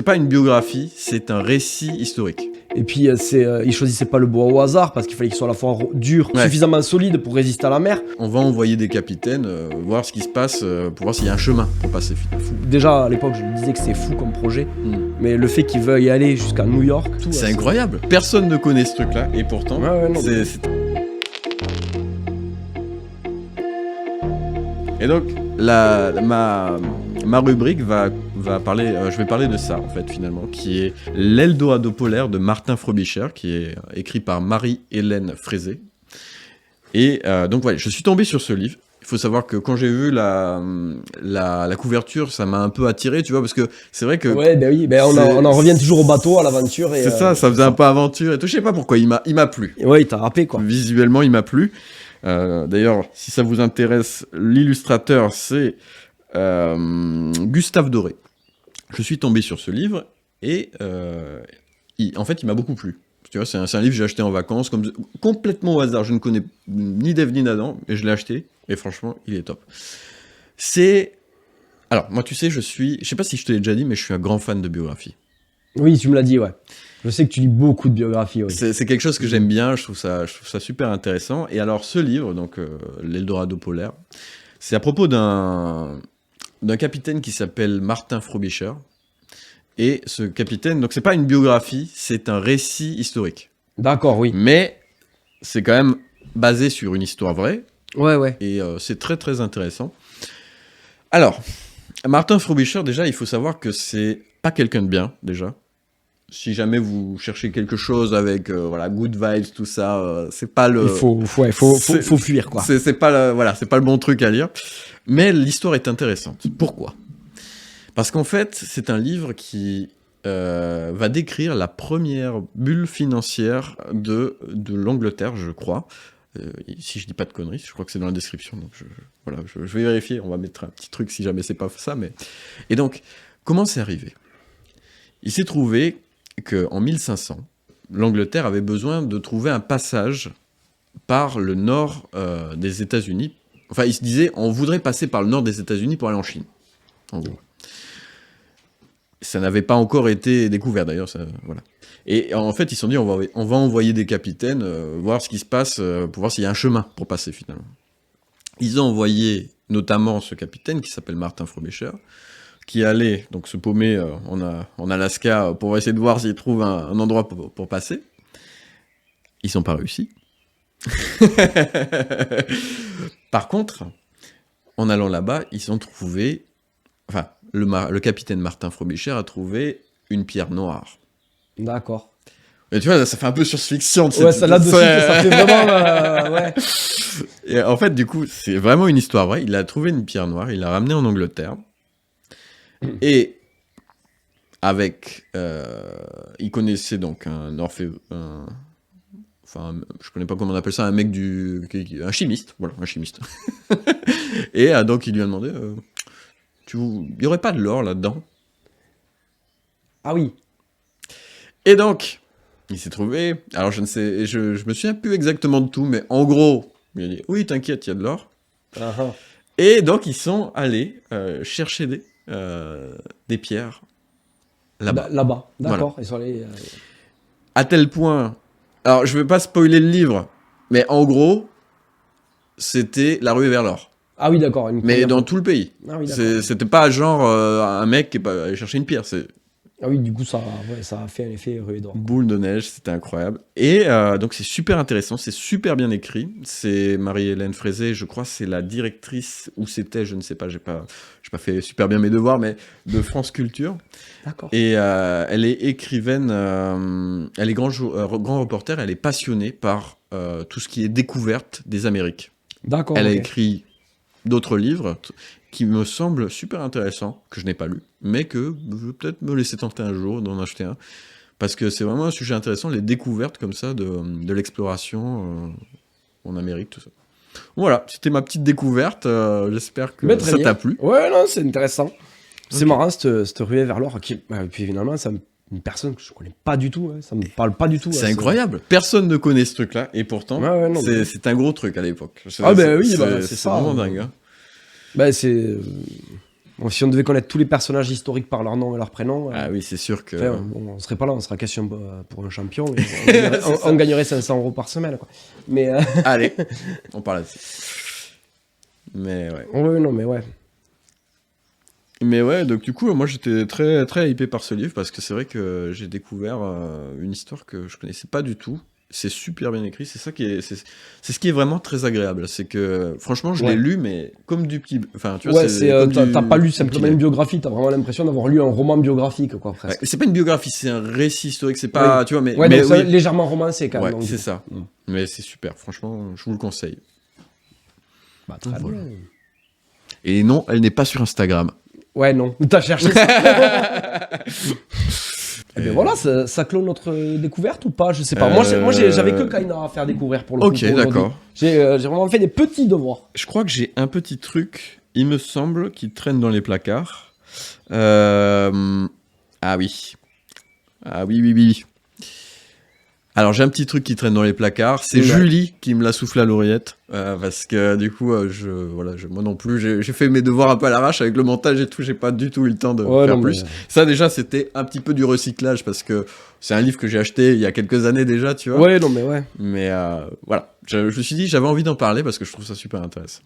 C'est pas une biographie, c'est un récit historique. Et puis, il choisissait pas le bois au hasard parce qu'il fallait qu'il soit à la fois dur, Ouais. suffisamment solide pour résister à la mer. On va envoyer des capitaines voir ce qui se passe pour voir s'il y a un chemin pour passer. Déjà, à l'époque, je me disais que c'est fou comme projet. Mm. Mais le fait qu'il veuille aller jusqu'à New York, tout. C'est incroyable. Personne ne connaît ce truc-là et pourtant, Ouais, non, c'est... Et donc, ma rubrique va parler, je vais parler de ça en fait finalement, qui est L'Eldorado polaire de Martin Frobisher, qui est écrit par Marie-Hélène Frézé. Et donc voilà, je suis tombé sur ce livre. Il faut savoir que quand j'ai vu la couverture, ça m'a un peu attiré, tu vois, parce que c'est vrai que... Ouais, ben oui, on en revient toujours au bateau, à l'aventure. C'est ça faisait un peu aventure et tout. Je sais pas pourquoi, il m'a plu. Ouais, il t'a râpé, quoi. Visuellement, il m'a plu. D'ailleurs, si ça vous intéresse, l'illustrateur, c'est Gustave Doré. Je suis tombé sur ce livre et en fait, il m'a beaucoup plu. Tu vois, c'est un livre que j'ai acheté en vacances, complètement au hasard. Je ne connais ni d'Ève ni d'Adam, et je l'ai acheté. Et franchement, il est top. Alors, moi, tu sais, je sais pas si je te l'ai déjà dit, mais je suis un grand fan de biographie. Oui, tu me l'as dit, ouais. Je sais que tu lis beaucoup de biographies, oui. C'est quelque chose que j'aime bien, je trouve ça super intéressant. Et alors, ce livre, donc L'Eldorado polaire, c'est à propos d'un capitaine qui s'appelle Martin Frobisher. Et ce capitaine, donc c'est pas une biographie, c'est un récit historique. D'accord, oui. Mais c'est quand même basé sur une histoire vraie. Ouais. Et c'est très très intéressant. Alors, Martin Frobisher, déjà, il faut savoir que c'est pas quelqu'un de bien, déjà. Si jamais vous cherchez quelque chose avec good vibes, tout ça, c'est pas le... Il faut fuir, quoi. C'est pas le bon truc à lire. Mais l'histoire est intéressante. Pourquoi ? Parce qu'en fait, c'est un livre qui va décrire la première bulle financière de l'Angleterre, je crois. Si je dis pas de conneries, je crois que c'est dans la description. Donc je vais vérifier. On va mettre un petit truc si jamais c'est pas ça. Et donc, comment c'est arrivé ? Il s'est trouvé qu'en 1500, l'Angleterre avait besoin de trouver un passage par le nord des États-Unis. Enfin, il se disait, on voudrait passer par le nord des États-Unis pour aller en Chine. En gros. Ça n'avait pas encore été découvert d'ailleurs. Voilà. Et en fait, ils se sont dit, on va envoyer des capitaines voir ce qui se passe pour voir s'il y a un chemin pour passer finalement. Ils ont envoyé notamment ce capitaine qui s'appelle Martin Frobisher, qui allait donc se paumer en Alaska pour essayer de voir s'il trouve un endroit pour passer. Ils n'ont pas réussi. Par contre, en allant là-bas, ils ont trouvé... Enfin, le capitaine Martin Frobisher a trouvé une pierre noire. D'accord. Et tu vois, ça fait un peu science-fiction. Ouais, ça là-dessus, ça fait vraiment... ouais. Et en fait, du coup, c'est vraiment une histoire vraie. Il a trouvé une pierre noire, il l'a ramenée en Angleterre. Et avec... il connaissait donc un enfin, je connais pas comment on appelle ça, un chimiste. Voilà, un chimiste. Et donc, il lui a demandé... il n'y aurait pas de l'or là-dedans. Ah oui. Et donc, il s'est trouvé... Alors, je me souviens plus exactement de tout, mais en gros, il a dit, oui, t'inquiète, il y a de l'or. Uh-huh. Et donc, ils sont allés chercher des pierres là-bas. Là-bas, d'accord. Voilà. Ils sont allés... À tel point... Alors, je ne vais pas spoiler le livre, mais en gros, c'était la ruée vers l'or. Ah oui, d'accord. Mais dans tout le pays. Ah oui, d'accord. C'était pas genre un mec qui est allé chercher une pierre. Ah oui, du coup, ça a fait un effet ruée d'or. Boule de neige, c'était incroyable. Et donc, c'est super intéressant, c'est super bien écrit. C'est Marie-Hélène Frézé, je crois, c'est la directrice, ou c'était, je ne sais pas, j'ai pas fait super bien mes devoirs, mais de France Culture. D'accord. Et elle est écrivaine, elle est grand reporter, elle est passionnée par tout ce qui est découverte des Amériques. D'accord. Elle a écrit d'autres livres qui me semblent super intéressants, que je n'ai pas lus, mais que je vais peut-être me laisser tenter un jour d'en acheter un, parce que c'est vraiment un sujet intéressant, les découvertes comme ça de l'exploration en Amérique, tout ça. Voilà, c'était ma petite découverte, j'espère que ça t'a plu. Ouais, non, c'est intéressant. C'est marrant, cette ruée vers l'or, puis finalement, c'est une personne que je connais pas du tout, ça me parle pas du tout. C'est incroyable, personne ne connaît ce truc-là, et pourtant, c'est un gros truc à l'époque. Ah ben oui, c'est vraiment dingue. Hein. Ben c'est... Bon, si on devait connaître tous les personnages historiques par leur nom et leur prénom, Ah oui, c'est sûr que... on serait pas là, on serait question pour un champion. Et on gagnerait 500 € par semaine. Quoi. Mais, Allez, on parle là-dessus. Mais ouais. Oui, non, mais ouais. Mais ouais, donc du coup, moi j'étais très, très hypé par ce livre parce que c'est vrai que j'ai découvert une histoire que je connaissais pas du tout. C'est super bien écrit, c'est ça qui est, c'est ce qui est vraiment très agréable. C'est que franchement, je l'ai lu, mais comme du petit, enfin tu vois, t'as pas lu simplement une biographie, t'as vraiment l'impression d'avoir lu un roman biographique, quoi, presque. Ouais, c'est pas une biographie, c'est un récit historique, c'est pas, tu vois, mais, ouais, mais donc légèrement romancé quand même. Ouais, c'est ça. Mais c'est super, franchement, je vous le conseille. Bah, très bien. Et non, elle n'est pas sur Instagram. Ouais, non. T'as cherché ça. Et bien voilà, ça clôt notre découverte ou pas? Je sais pas. Moi, j'avais que Kaina à faire découvrir pour le coup. Ok, d'accord. J'ai vraiment fait des petits devoirs. Je crois que j'ai un petit truc, il me semble, qui traîne dans les placards. Ah oui. Ah oui. Alors j'ai un petit truc qui traîne dans les placards, c'est Julie qui me l'a soufflé à l'oreillette, parce que du coup, moi non plus, j'ai fait mes devoirs un peu à l'arrache avec le montage et tout, j'ai pas du tout eu le temps de faire plus. Ça déjà, c'était un petit peu du recyclage, parce que c'est un livre que j'ai acheté il y a quelques années déjà, tu vois. Ouais, non mais ouais. Mais voilà, je me suis dit, j'avais envie d'en parler, parce que je trouve ça super intéressant.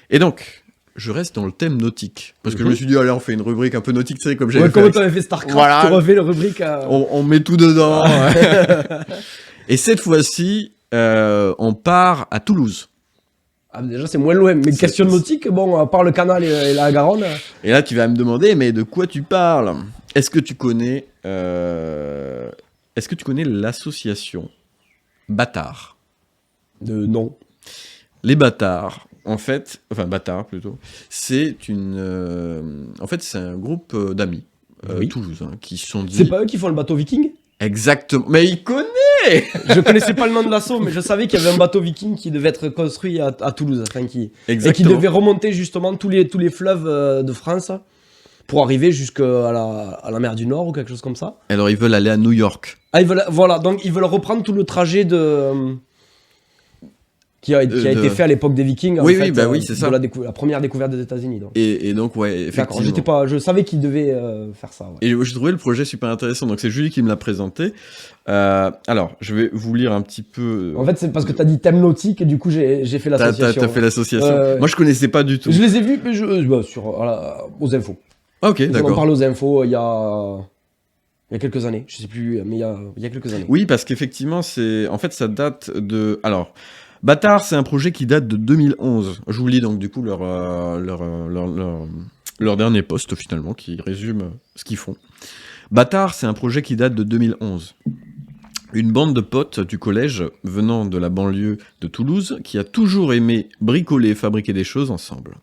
Et donc... je reste dans le thème nautique. Parce que je me suis dit, allez, on fait une rubrique un peu nautique, tu sais, comme j'avais fait. Comme t'avais fait Starcraft, voilà. Tu refais la rubrique à... on met tout dedans. Et cette fois-ci, on part à Toulouse. Ah, déjà, c'est moins loin. Mais question nautique, bon, à part le canal et la Garonne... Et là, tu vas me demander, mais de quoi tu parles? Est-ce que tu connais l'association Bâtard? Non. Les Bâtards, en fait, enfin Bâtard plutôt, c'est c'est un groupe d'amis toulousains qui se sont dit... C'est pas eux qui font le bateau viking? Exactement, mais il connaît. Je connaissais pas le nom de l'assaut, mais je savais qu'il y avait un bateau viking qui devait être construit à Toulouse, et qui devait remonter justement tous les fleuves de France pour arriver jusqu'à la mer du Nord ou quelque chose comme ça. Alors ils veulent aller à New York. Ah, voilà, donc ils veulent reprendre tout le trajet qui a été fait à l'époque des Vikings. Oui, c'est ça. La première découverte des États-Unis. Donc. Et donc, ouais, effectivement. D'accord, je savais qu'ils devaient faire ça. Ouais. Et j'ai trouvé le projet super intéressant. Donc, c'est Julie qui me l'a présenté. Alors, je vais vous lire un petit peu. En fait, c'est parce que tu as dit thème nautique et du coup, j'ai fait l'association. T'as fait l'association. Moi, je connaissais pas du tout. Je les ai vus, mais aux infos. Ok, d'accord. On parle aux infos il y a quelques années. Je sais plus, mais il y a quelques années. Oui, parce qu'effectivement, ça date de. Alors. Bâtard, c'est un projet qui date de 2011. Je vous lis donc du coup leur dernier post finalement, qui résume ce qu'ils font. Bâtard, c'est un projet qui date de 2011. Une bande de potes du collège venant de la banlieue de Toulouse qui a toujours aimé bricoler et fabriquer des choses ensemble.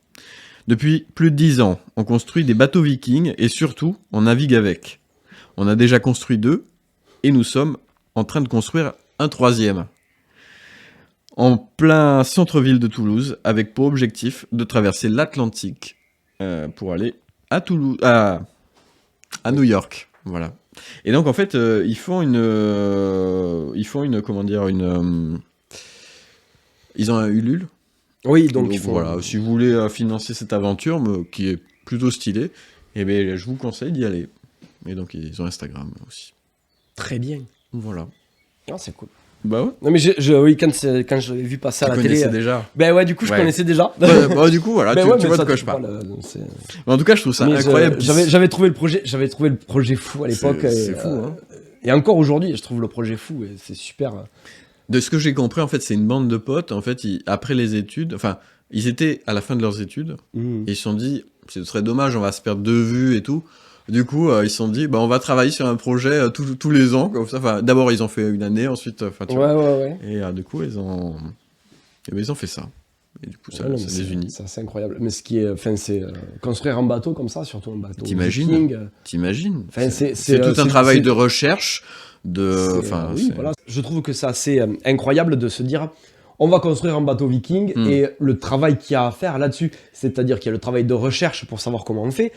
Depuis plus de 10 ans, on construit des bateaux vikings et surtout, on navigue avec. On a déjà construit 2 et nous sommes en train de construire un 3e. En plein centre-ville de Toulouse, avec pour objectif de traverser l'Atlantique pour aller à Toulouse, à New York, voilà. Et donc en fait, ils ont un Ulule. Oui, donc voilà, si vous voulez financer cette aventure, qui est plutôt stylée, eh bien, je vous conseille d'y aller. Et donc ils ont Instagram aussi. Très bien. Voilà. Ah, c'est cool. Bah ouais. Non mais oui, quand je l'ai vu passer à la télé. Tu connaissais déjà. Ben ouais, du coup je connaissais déjà. Du coup voilà, tu vois de quoi je parle. En tout cas, je trouve ça incroyable. J'avais trouvé le projet fou à l'époque. C'est fou hein. Et encore aujourd'hui, je trouve le projet fou et c'est super. De ce que j'ai compris, en fait, c'est une bande de potes. En fait, après les études, enfin, ils étaient à la fin de leurs études et ils se sont dit, ce serait dommage, on va se perdre de vue et tout. Du coup, ils se sont dit, on va travailler sur un projet tous les ans. Comme ça. Enfin, d'abord, ils ont fait une année, ensuite, ouais. Et du coup, ils ont fait ça. Et du coup, ça les unit. C'est incroyable. Mais ce qui est, c'est construire un bateau comme ça, surtout un bateau. T'imagines. C'est tout un travail de recherche. Voilà. Je trouve que c'est assez incroyable de se dire. On va construire un bateau viking et le travail qu'il y a à faire là-dessus, c'est-à-dire qu'il y a le travail de recherche pour savoir comment on fait.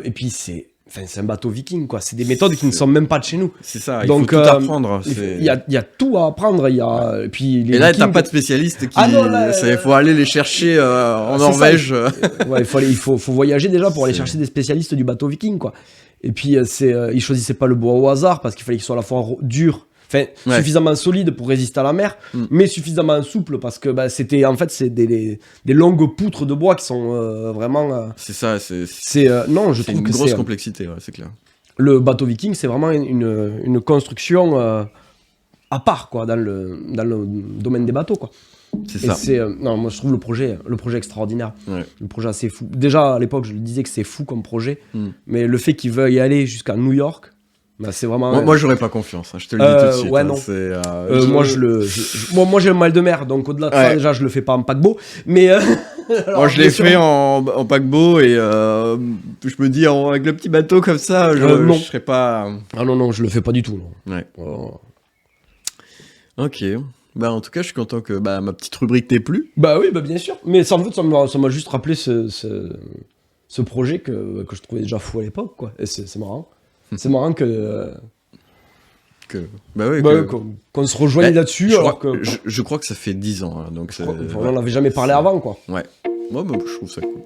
Et puis c'est Enfin, c'est un bateau viking, quoi. C'est des méthodes qui ne sont même pas de chez nous. C'est ça, il faut tout apprendre. Il y a tout à apprendre. Et puis et là, t'as pas de spécialistes qui... il faut aller les chercher en Norvège. Ouais, il faut voyager déjà pour aller chercher des spécialistes du bateau viking, quoi. Et puis, ils choisissaient pas le bois au hasard parce qu'il fallait qu'il soit à la fois dur, suffisamment solide pour résister à la mer, mais suffisamment souple parce que c'est des longues poutres de bois qui sont vraiment. C'est ça, non, je trouve une que grosse complexité, c'est clair. Le bateau viking, c'est vraiment une construction à part, quoi, dans le domaine des bateaux, quoi. C'est ça. Non, moi je trouve le projet extraordinaire. Ouais. Le projet assez fou. Déjà à l'époque, je le disais que c'est fou comme projet, mais le fait qu'ils veuillent aller jusqu'à New York. C'est vraiment. Moi, j'aurais pas confiance. Je te le dis tout de suite. Ouais, non. Moi, j'ai le mal de mer, donc au-delà de ça, déjà, je le fais pas en paquebot. Mais. Moi, je l'ai fait en paquebot et je me dis, avec le petit bateau comme ça, je serais pas. Ah non, je le fais pas du tout. Non. Ouais. Oh. Ok. En tout cas, je suis content que ma petite rubrique t'ait plu. Oui, bien sûr. Mais ça m'a juste rappelé ce projet que je trouvais déjà fou à l'époque, quoi. Et c'est marrant. C'est marrant qu'on se rejoigne là-dessus. Je crois que ça fait 10 ans. Donc on n'en avait jamais parlé avant, quoi. Ouais. Moi, je trouve ça cool.